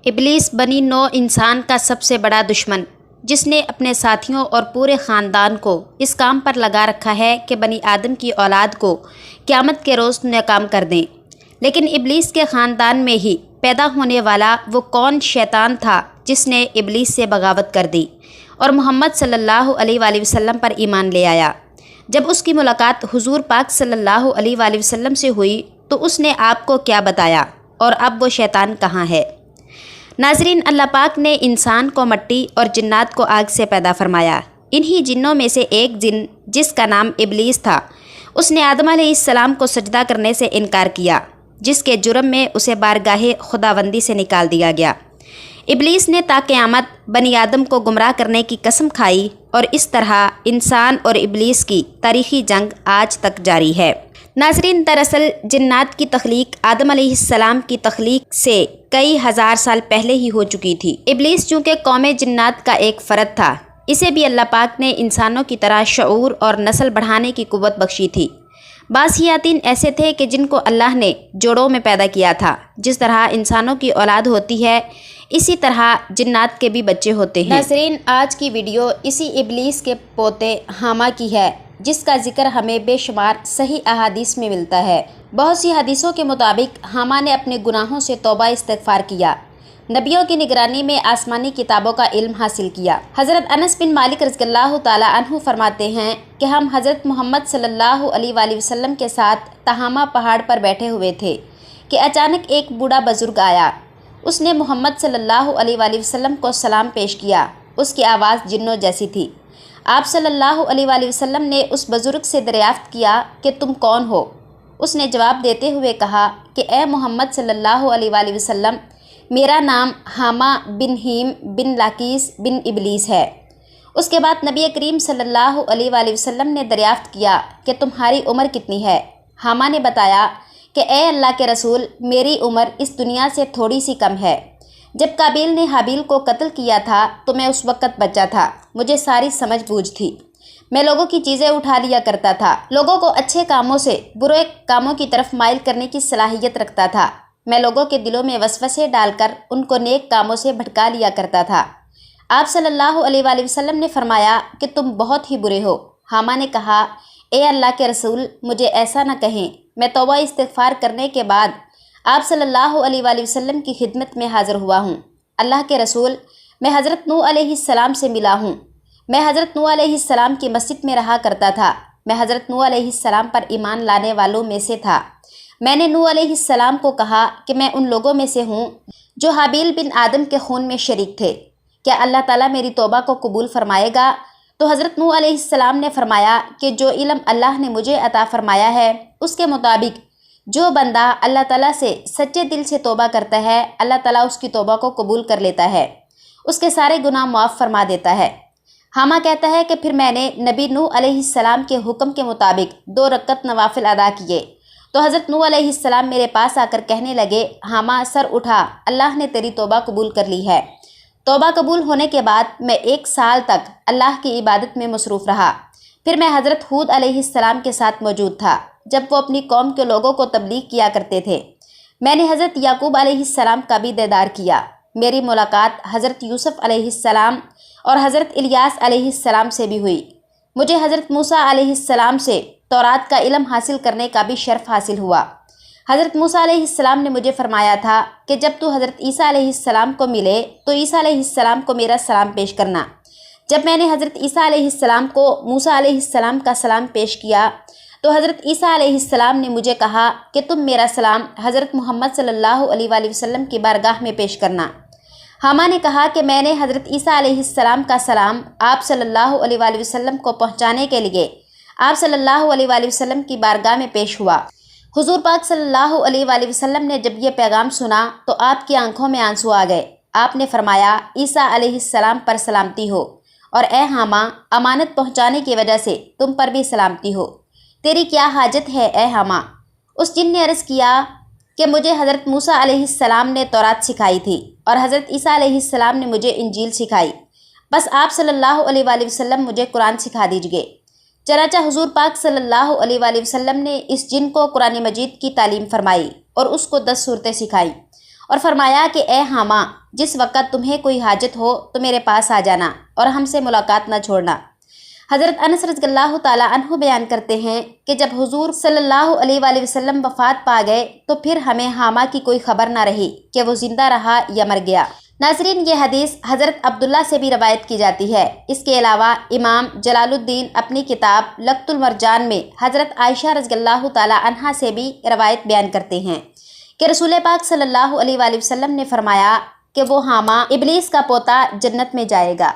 ابلیس بنی نوع انسان کا سب سے بڑا دشمن، جس نے اپنے ساتھیوں اور پورے خاندان کو اس کام پر لگا رکھا ہے کہ بنی آدم کی اولاد کو قیامت کے روز ناکام کر دیں۔ لیکن ابلیس کے خاندان میں ہی پیدا ہونے والا وہ کون شیطان تھا جس نے ابلیس سے بغاوت کر دی اور محمد صلی اللہ علیہ وآلہ وسلم پر ایمان لے آیا۔ جب اس کی ملاقات حضور پاک صلی اللہ علیہ وآلہ وسلم سے ہوئی تو اس نے آپ کو کیا بتایا اور اب وہ شیطان کہاں ہے؟ ناظرین، اللہ پاک نے انسان کو مٹی اور جنات کو آگ سے پیدا فرمایا۔ انہی جنوں میں سے ایک جن جس کا نام ابلیس تھا، اس نے آدم علیہ السلام کو سجدہ کرنے سے انکار کیا، جس کے جرم میں اسے بارگاہ خداوندی سے نکال دیا گیا۔ ابلیس نے تا قیامت بنی آدم کو گمراہ کرنے کی قسم کھائی اور اس طرح انسان اور ابلیس کی تاریخی جنگ آج تک جاری ہے۔ ناظرین، دراصل جنات کی تخلیق آدم علیہ السلام کی تخلیق سے کئی ہزار سال پہلے ہی ہو چکی تھی۔ ابلیس چونکہ قوم جنات کا ایک فرد تھا، اسے بھی اللہ پاک نے انسانوں کی طرح شعور اور نسل بڑھانے کی قوت بخشی تھی۔ بعض شیاطین ایسے تھے کہ جن کو اللہ نے جوڑوں میں پیدا کیا تھا۔ جس طرح انسانوں کی اولاد ہوتی ہے، اسی طرح جنات کے بھی بچے ہوتے ہیں۔ ناظرین، آج کی ویڈیو اسی ابلیس کے پوتے حامہ کی ہے، جس کا ذکر ہمیں بے شمار صحیح احادیث میں ملتا ہے۔ بہت سی حدیثوں کے مطابق حامہ نے اپنے گناہوں سے توبہ استغفار کیا، نبیوں کی نگرانی میں آسمانی کتابوں کا علم حاصل کیا۔ حضرت انس بن مالک رضی اللہ تعالی عنہ فرماتے ہیں کہ ہم حضرت محمد صلی اللہ علیہ وآلہ وسلم کے ساتھ تہامہ پہاڑ پر بیٹھے ہوئے تھے کہ اچانک ایک بوڑھا بزرگ آیا۔ اس نے محمد صلی اللہ علیہ وآلہ وسلم کو سلام پیش کیا۔ اس کی آواز جنوں جیسی تھی۔ آپ صلی اللہ علیہ وآلہ وسلم نے اس بزرگ سے دریافت کیا کہ تم کون ہو؟ اس نے جواب دیتے ہوئے کہا کہ اے محمد صلی اللہ علیہ وآلہ وسلم، میرا نام حامہ بن ہیم بن لاکیس بن ابلیس ہے۔ اس کے بعد نبی کریم صلی اللہ علیہ وآلہ وسلم نے دریافت کیا کہ تمہاری عمر کتنی ہے؟ حامہ نے بتایا کہ اے اللہ کے رسول، میری عمر اس دنیا سے تھوڑی سی کم ہے۔ جب قابیل نے حابیل کو قتل کیا تھا تو میں اس وقت بچہ تھا، مجھے ساری سمجھ بوجھ تھی، میں لوگوں کی چیزیں اٹھا لیا کرتا تھا، لوگوں کو اچھے کاموں سے برے کاموں کی طرف مائل کرنے کی صلاحیت رکھتا تھا، میں لوگوں کے دلوں میں وسوسے ڈال کر ان کو نیک کاموں سے بھٹکا لیا کرتا تھا۔ آپ صلی اللہ علیہ وآلہ وسلم نے فرمایا کہ تم بہت ہی برے ہو۔ حامہ نے کہا اے اللہ کے رسول، مجھے ایسا نہ کہیں۔ میں توبہ استغفار کرنے کے بعد آپ صلی اللہ علیہ وآلہ وسلم کی خدمت میں حاضر ہوا ہوں۔ اللہ کے رسول، میں حضرت نوح علیہ السلام سے ملا ہوں۔ میں حضرت نوح علیہ السلام کی مسجد میں رہا کرتا تھا۔ میں حضرت نوح علیہ السلام پر ایمان لانے والوں میں سے تھا۔ میں نے نوح علیہ السلام کو کہا کہ میں ان لوگوں میں سے ہوں جو حابیل بن آدم کے خون میں شریک تھے، کیا اللہ تعالیٰ میری توبہ کو قبول فرمائے گا؟ تو حضرت نوح علیہ السلام نے فرمایا کہ جو علم اللہ نے مجھے عطا فرمایا ہے، اس کے مطابق جو بندہ اللہ تعالیٰ سے سچے دل سے توبہ کرتا ہے، اللہ تعالیٰ اس کی توبہ کو قبول کر لیتا ہے، اس کے سارے گناہ معاف فرما دیتا ہے۔ حامہ کہتا ہے کہ پھر میں نے نبی نوح علیہ السلام کے حکم کے مطابق 2 رکعت نوافل ادا کیے تو حضرت نوح علیہ السلام میرے پاس آ کر کہنے لگے، حامہ سر اٹھا، اللہ نے تیری توبہ قبول کر لی ہے۔ توبہ قبول ہونے کے بعد میں 1 سال تک اللہ کی عبادت میں مصروف رہا۔ پھر میں حضرت ہود علیہ السلام کے ساتھ موجود تھا جب وہ اپنی قوم کے لوگوں کو تبلیغ کیا کرتے تھے۔ میں نے حضرت یعقوب علیہ السلام کا بھی دیدار کیا۔ میری ملاقات حضرت یوسف علیہ السلام اور حضرت الیاس علیہ السلام سے بھی ہوئی۔ مجھے حضرت موسیٰ علیہ السلام سے تورات کا علم حاصل کرنے کا بھی شرف حاصل ہوا۔ حضرت موسیٰ علیہ السلام نے مجھے فرمایا تھا کہ جب تو حضرت عیسیٰ علیہ السلام کو ملے تو عیسیٰ علیہ السلام کو میرا سلام پیش کرنا۔ جب میں نے حضرت عیسیٰ علیہ السلام کو موسیٰ علیہ السلام کا سلام پیش کیا تو حضرت عیسیٰ علیہ السلام نے مجھے کہا کہ تم میرا سلام حضرت محمد صلی اللہ علیہ وآلہ وسلم کی بارگاہ میں پیش کرنا۔ حامہ نے کہا کہ میں نے حضرت عیسیٰ علیہ السلام کا سلام آپ صلی اللہ علیہ وآلہ وسلم کو پہنچانے کے لیے آپ صلی اللہ علیہ وآلہ وسلم کی بارگاہ میں پیش ہوا۔ حضور پاک صلی اللہ علیہ وآلہ وسلم نے جب یہ پیغام سنا تو آپ کی آنکھوں میں آنسو آ گئے۔ آپ نے فرمایا، عیسیٰ علیہ السلام پر سلامتی ہو، اور اے حامہ، امانت پہنچانے کی وجہ سے تم پر بھی سلامتی ہو۔ تیری کیا حاجت ہے اے حامہ؟ اس جن نے عرض کیا کہ مجھے حضرت موسیٰ علیہ السلام نے تورات سکھائی تھی اور حضرت عیسیٰ علیہ السلام نے مجھے انجیل سکھائی، بس آپ صلی اللہ علیہ وآلہ وسلم مجھے قرآن سکھا دیجئے۔ چنانچہ حضور پاک صلی اللہ علیہ وآلہ وسلم نے اس جن کو قرآن مجید کی تعلیم فرمائی اور اس کو 10 صورتیں سکھائی، اور فرمایا کہ اے حامہ، جس وقت تمہیں کوئی حاجت ہو تو میرے پاس آ جانا اور ہم سے ملاقات نہ چھوڑنا۔ حضرت انس رضی اللہ تعالیٰ عنہ بیان کرتے ہیں کہ جب حضور صلی اللہ علیہ وآلہ وسلم وفات پا گئے تو پھر ہمیں حامہ کی کوئی خبر نہ رہی کہ وہ زندہ رہا یا مر گیا۔ ناظرین، یہ حدیث حضرت عبداللہ سے بھی روایت کی جاتی ہے۔ اس کے علاوہ امام جلال الدین اپنی کتاب لقط المرجان میں حضرت عائشہ رضی اللہ تعالیٰ عنہا سے بھی روایت بیان کرتے ہیں کہ رسول پاک صلی اللہ علیہ وآلہ وسلم نے فرمایا کہ وہ حامہ ابلیس کا پوتا جنت میں جائے گا۔